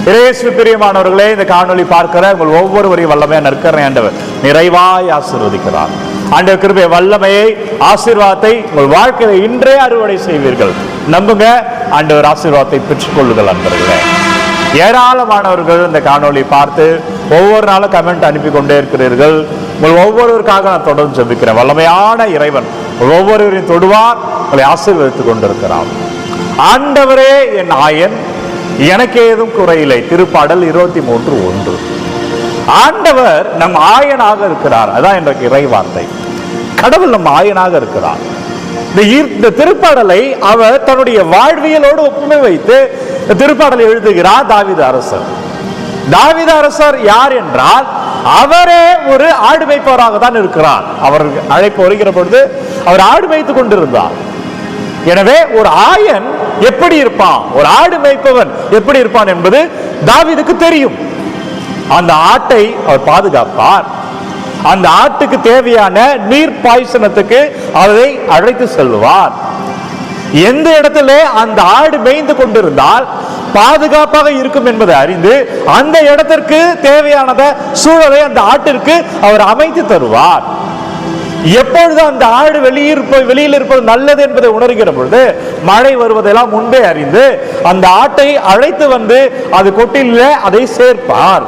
இயேசு பிரியமானவர்களே, இந்த காணொளி பார்க்கிற உங்கள் ஒவ்வொருவரையும் வல்லமையா நற்கருணை ஆண்டவர் நிறைவாய் ஆசீர்வதிக்கிறார். ஆண்டவர் கிருபை வல்லமையை ஆசீர்வாதத்தை உங்கள் வாழ்க்கையில இன்றே அறுவடை செய்வீர்கள். நம்புங்க, ஆண்டவர் ஆசீர்வாதத்தை பெற்றுக்கொள்ளுங்கள். அன்பர்களே, ஏராளமானவர்கள் இந்த காணொளி பார்த்து ஒவ்வொரு நாளும் கமெண்ட் அனுப்பி கொண்டே இருக்கிறீர்கள். உங்கள் ஒவ்வொருவருக்காக நான் தொடர்ந்து ஜெபிக்கிறேன். வல்லமையான இறைவன் ஒவ்வொருவரையும் தொடுவார், உங்களை ஆசீர்வதித்துக் கொண்டிருக்கிறார். ஆண்டவரே என் ஆயன், எனக்கு ஏதும் குறையில்லை. திருப்பாடல் 23:1. ஆண்டவர் நம் ஆயனாக இருக்கிறார். அதான் இன்றைக்கு இறை வார்த்தை. கடவுள் நம் ஆயனாக இருக்கிறார். இந்த திருப்பாடலை அவர் தன்னுடைய வாழ்வியலோடு ஒப்புமை வைத்து திருப்பாடலை எழுதுகிறார் தாவீது அரசர். தாவீது அரசர் யார் என்றால், அவரே ஒரு ஆடு மேய்ப்பவராக தான் இருக்கிறார். அவர் அழைப்பு வருகிற பொழுது அவர் ஆடு மேய்த்துக் கொண்டிருந்தார். எனவே ஒரு ஆயன் எப்படி இருப்பான், ஒரு ஆடு மேய்ப்பவன் எப்படி இருப்பான் என்பது தாவீதுக்கு தெரியும். அந்த ஆட்டை அவர் பாதுகாப்பார். அந்த ஆட்டுக்கு தேவையான நீர் பாய்ச்சனத்துக்கு அதை அழைத்து செல்வார். எந்த இடத்துல அந்த ஆடு மேய்ந்து கொண்டிருந்தால் பாதுகாப்பாக இருக்கும் என்பதை அறிந்து அந்த இடத்திற்கு தேவையான சூழலை அந்த ஆட்டிற்கு அவர் அமைத்து தருவார். எப்பொழுது அந்த ஆடு வெளியில் இருப்பது நல்லது என்பதை உணர்கிற பொழுது மழை வருவதெல்லாம் முன்பே அறிந்து அந்த ஆட்டை அழைத்து வந்து அது கொட்டில அதை சேர்ப்பார்.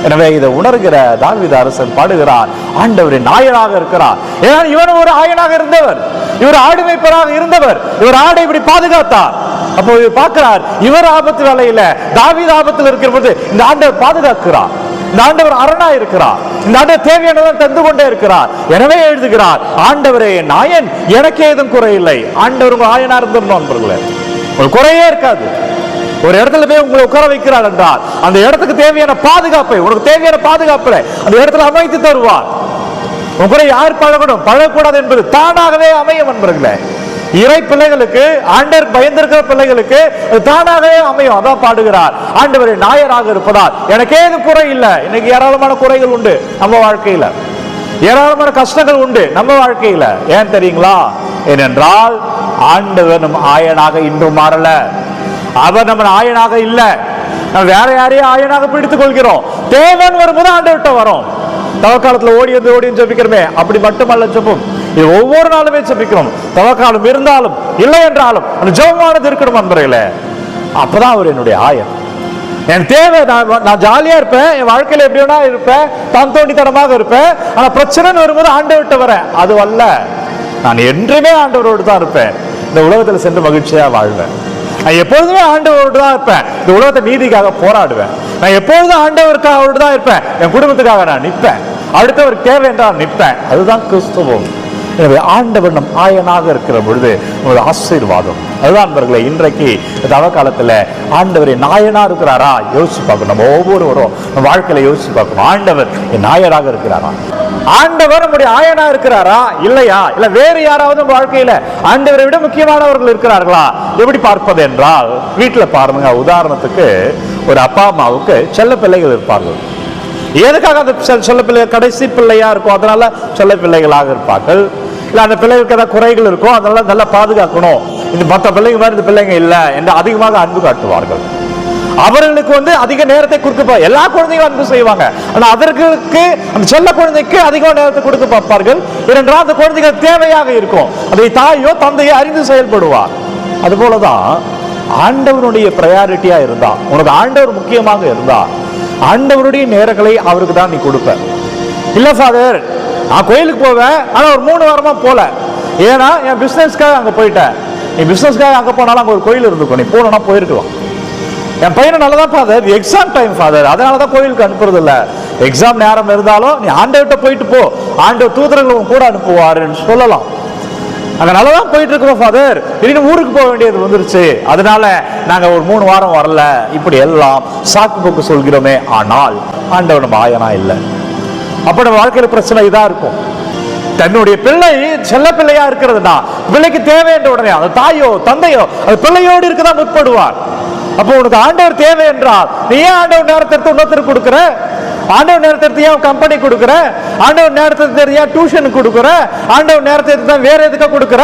எனவே இதை உணர்கிற தாவீது அரசன் பாடுகிறார், ஆண்டவரின் நாயனாக இருக்கிறார். ஏன்னா இவர் ஒரு ஆயனாக இருந்தவர், இவர் ஆடு மேய்ப்பராக இருந்தவர், இவர் ஆடை இப்படி பாதுகாத்தார். அப்போ பார்க்கிறார், இவர் ஆபத்து வேலையில தாவீது ஆபத்தில் இருக்கிற போது இந்த ஆண்டவர் பாதுகாக்கிறார். இந்த ஆண்டவர் அரணா இருக்கிறார். இந்த ஆண்டவர் தேவையானதான் தந்து கொண்டே இருக்கிறார். எனவே எழுதுகிறார், ஆண்டவரே நாயன், எனக்கு ஏதும் குறையில்லை. ஆண்டவர் உங்க ஆயனா இருந்தோம் நண்பர்களே, ஒரு குறையே இருக்காது. ஒரு இடத்துல போய் உங்களை உட்கார வைக்கிறார் என்றால் அந்த இடத்துக்கு தேவையான பாதுகாப்பை, உனக்கு தேவையான பாதுகாப்பை அந்த இடத்துல அமைத்து தருவார். உங்களை யார் பழகணும் பழகக்கூடாது என்பது தானாகவே அமையும் நண்பர்களே. இறை பிள்ளைகளுக்கு, ஆண்டவர் பயந்திருக்கிற பிள்ளைகளுக்கு தானாகவே அமையும். அதான் பாடுகிறார், ஆண்டவரே நாயராக இருப்பதால் எனக்கு ஏது குறை இல்லை. இன்னைக்கு ஏராளமான குறைகள் உண்டு நம்ம வாழ்க்கையில, ஏராளமான கஷ்டங்கள் உண்டு நம்ம வாழ்க்கையில. ஏன் தெரியுங்களா? ஏனென்றால் ஆண்டவர் நம் ஆயனாக இன்றும் மாறல. அவர் நம்ம ஆயனாக இல்ல. நம்ம வேற யாரையும் ஆயனாக பிடித்துக் கொள்கிறோம். தேவன் வரும்போது ஆண்டவர்கிட்ட வரும். தவக்காலத்துல ஓடி வந்து ஜெபிக்கிறோமே, அப்படி மட்டுமல்ல ஜெபம். இது ஒவ்வொரு நாளுமே ஜெபிக்கிறோம். தவக்காலம் இருந்தாலும் இல்லை என்றாலும் அந்த ஜெபமானது இருக்கணும் நண்பர்களே. அப்பதான் அவர் என்னுடைய ஆயன். என் தேவை, நான் ஜாலியா இருப்பேன், என் வாழ்க்கையில எப்படி வேணா இருப்பேன், தான் தோண்டித்தனமாக இருப்பேன். ஆனா பிரச்சனை வரும்போது ஆண்டவர்கிட்ட வரேன். அது அல்ல, நான் என்றுமே ஆண்டவரோடு தான் இருப்பேன். இந்த உலகத்துல சென்று மகிழ்ச்சியா வாழ்வேன். நான் எப்பொழுதுமே ஆண்டவரோடு தான் இருப்பேன். இந்த உலகத்தை நீதிக்காக போராடுவேன். நான் எப்பொழுதும் ஆண்டவருக்காக தான் இருப்பேன். என் குடும்பத்துக்காக நான் நிற்பேன். அடுத்தவருக்கு தேவை என்றால் நிற்பேன். அதுதான் கிறிஸ்துவம். எனவே ஆண்டவர் நம் ஆயனாக இருக்கிற பொழுது ஒரு ஆசீர்வாதம். அதுதான் நண்பர்களே, இன்றைக்கு தவ காலத்துல ஆண்டவரை நாயனா இருக்கிறாரா யோசிச்சு பார்க்கணும். நம்ம ஒவ்வொருவரும் நம்ம வாழ்க்கையில யோசிச்சு பார்க்கணும், ஆண்டவர் என் நாயனாக இருக்கிறாரா, ஆண்டவர் நம்முடைய ஆயனா இருக்கிறாரா இல்லையா, இல்ல வேறு யாராவது வாழ்க்கையில ஆண்டவரை விட முக்கியமானவர்கள் இருக்கிறார்களா? எப்படி பார்ப்பது என்றால், வீட்டுல பாருங்க, உதாரணத்துக்கு ஒரு அப்பா அம்மாவுக்கு செல்ல பிள்ளைகள் இருப்பார்கள். எதுக்காக அந்த செல்ல பிள்ளைகள் கடைசி பிள்ளையா இருக்கும், அதனால செல்ல பிள்ளைகளாக இருப்பார்கள். இல்ல அந்த பிள்ளைகளுக்கு ஏதாவது குறைகள் இருக்கும், அதனால நல்லா பாதுகாக்கணும், இந்த மற்ற பிள்ளைங்க மாதிரி இந்த பிள்ளைங்க இல்லை என்று அதிகமாக அன்பு காட்டுவார்கள். அவர்களுக்கு அதிக நேரத்தை கொடுக்க, எல்லா குழந்தையும் அன்பு செய்வாங்க, ஆனா அதற்கு அந்த செல்ல குழந்தைக்கு அதிக நேரத்தை கொடுக்க பார்ப்பார்கள். ஏனென்றால் அந்த குழந்தைகள் தேவையாக இருக்கும், அதை தாயோ தந்தையோ அறிந்து செயல்படுவார். அது போலதான் ஆண்டவருடைய பிரையாரிட்டியா இருந்தா, உனக்கு ஆண்டவர் முக்கியமாக இருந்தா, ஆண்டவருடைய நேரங்களை அவருக்கு தான் நீ கொடுப்ப. இல்ல ஃபாதர், நான் கோயிலுக்கு போவேன், ஆனா ஒரு 3 வாரமா போல, ஏன்னா என் பிசினஸ்க்காக அங்க போயிட்டேன். நீ பிசினஸ்க்காக அங்க போனாலும் அங்க ஒரு கோயில் இருந்துக்கும், நீ போனா போயிருக்கலாம். என் பையனை நல்லதான் ஃபாதர், எக்ஸாம் டைம் ஃபாதர், அதனாலதான் கோயிலுக்கு அனுப்புறது இல்ல. எக்ஸாம் நேரம் இருந்தாலும் நீ ஆண்டவர்கிட்ட போயிட்டு போ, ஆண்டவர் தூதர்களும் கூட அனுப்புவாருன்னு சொல்லலாம். அங்க நல்லதான் போயிட்டு இருக்கோம் ஃபாதர், திடீர்னு ஊருக்கு போக வேண்டியது வந்துருச்சு, அதனால நாங்க ஒரு 3 வாரம் வரல, இப்படி எல்லாம் சாக்கு போக்கு சொல்கிறோமே. ஆனால் ஆண்டவர் நம்ம ஆயனா இல்லை. அப்ப நம்ம வாழ்க்கையில பிரச்சனை இதா இருக்கும். தன்னுடைய பிள்ளை செல்ல பிள்ளையா இருக்கிறதுனா பிள்ளைக்கு தேவை என்ற உடனே அந்த தாயோ தந்தையோ அது பிள்ளையோடு இருக்கதான் முற்படுவார். அப்போ உனக்கு ஆண்டவர் தேவை என்றால் நீ ஏன் ஆண்டவர் நேரத்தை இன்னொருத்தருக்கு கொடுக்குற? ஆண்டவர் நேரத்தை ஏன் கம்பெனி கொடுக்குற? ஆண்டவர் நேரத்தை ஏன் டியூஷன் கொடுக்குற? ஆண்டவர் நேரத்தை தான் வேற எதுக்காக கொடுக்குற?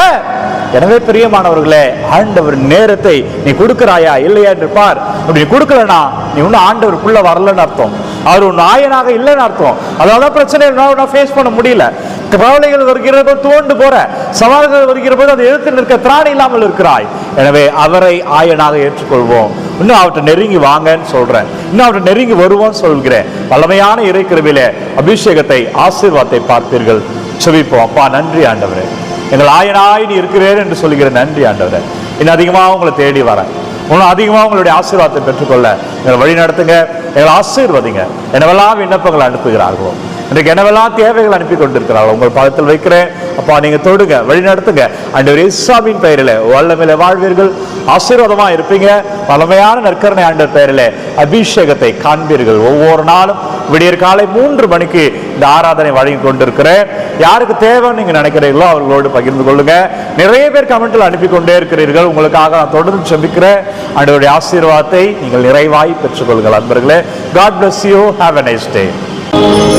எனவே பிரியமானவர்களே, ஆண்டவர் நேரத்தை நீ கொடுக்கிறாயா இல்லையா என்று பார். அப்படி நீ கொடுக்கலனா நீ இன்னும் ஆண்டவருக்குள்ள வரலன்னு அர்த்தம். அவர் ஒரு நாயனாக இல்லைன்னு அர்த்தம். அதாவது பிரச்சனை ஃபேஸ் பண்ண முடியல, கவலைகள் வருகிற போது துவண்டு போற, சவால்கள் வருகிற போது அதை எதிர்த்து நிற்க திராணி இல்லாமல் இருக்கிறாய். எனவே அவரை ஆயனாக ஏற்றுக்கொள்வோம். இன்னும் அவர்கிட்ட நெருங்கி வாங்கன்னு சொல்றேன், இன்னும் அவர்கிட்ட நெருங்கி வருவோம் சொல்கிறேன். வல்லமையான இறைக்கிருபையிலே அபிஷேகத்தை, ஆசீர்வாதத்தை பார்ப்பீர்கள். செபிப்போம். அப்பா, நன்றி ஆண்டவரே, எங்கள் ஆயனாய் நீ இருக்கிறேன் என்று சொல்லுகிற நன்றி ஆண்டவரே. இன்னும் அதிகமாக உங்களை தேடி வரேன், இன்னும் அதிகமாக உங்களுடைய ஆசீர்வாதத்தை பெற்றுக்கொள்ள எங்களை வழி நடத்துங்க, எங்களை ஆசீர்வதிங்க. என்னவெல்லாம் விண்ணப்பங்கள் அனுப்புகிறார்களோ, இன்றைக்கு என்னவெல்லாம் தேவைகள் அனுப்பி கொண்டிருக்கிறார்கள் உங்கள் பாதத்தில் வைக்கிறேன். அப்பா, நீங்க தொடுங்க, வழி நடத்துங்க. ஆண்டவர் இயேசுவின் பெயரிலே வல்லமையிலே வாழ்வீர்கள், ஆசீர்வாதமா இருப்பீங்க. வல்லமையான நற்கருணை ஆண்டவர் பெயரிலே அபிஷேகத்தை காண்பீர்கள். ஒவ்வொரு நாளும் விடியற் காலை 3 மணிக்கு இந்த ஆராதனை வழங்கி கொண்டிருக்கிறேன். யாருக்கு தேவைன்னு நீங்க நினைக்கிறீர்களோ அவர்களோடு பகிர்ந்து கொள்ளுங்க. நிறைய பேர் கமெண்ட்ல அனுப்பி கொண்டே இருக்கிறீர்கள். உங்களுக்காக நான் தொடர்ந்து செபிக்கிறேன். ஆண்டவருடைய ஆசீர்வாதத்தை நீங்கள் நிறைவாய் பெற்றுக்கொள்ளுங்கள். அன்பர்களே, God bless you. Have a nice day.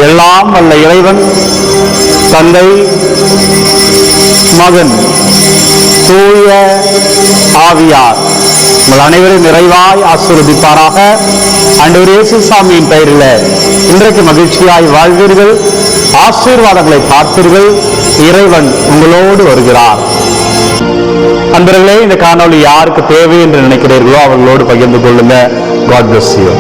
எல்லாம் வல்ல இறைவன், தந்தை, மகன், தூய ஆவியார் உங்கள் அனைவரும் நிறைவாய் ஆசீர்வதிப்பாராக. ஆண்டவர் இயேசு சாமியின் பெயரில் இன்றைக்கு மகிழ்ச்சியாய் வாழ்வீர்கள், ஆசீர்வாதங்களை பார்ப்பீர்கள். இறைவன் உங்களோடு வருகிறார். அன்பர்களே, இந்த காணொளி யாருக்கு தேவை என்று நினைக்கிறீர்களோ அவர்களோடு பகிர்ந்து கொள்ளுங்க. God bless you.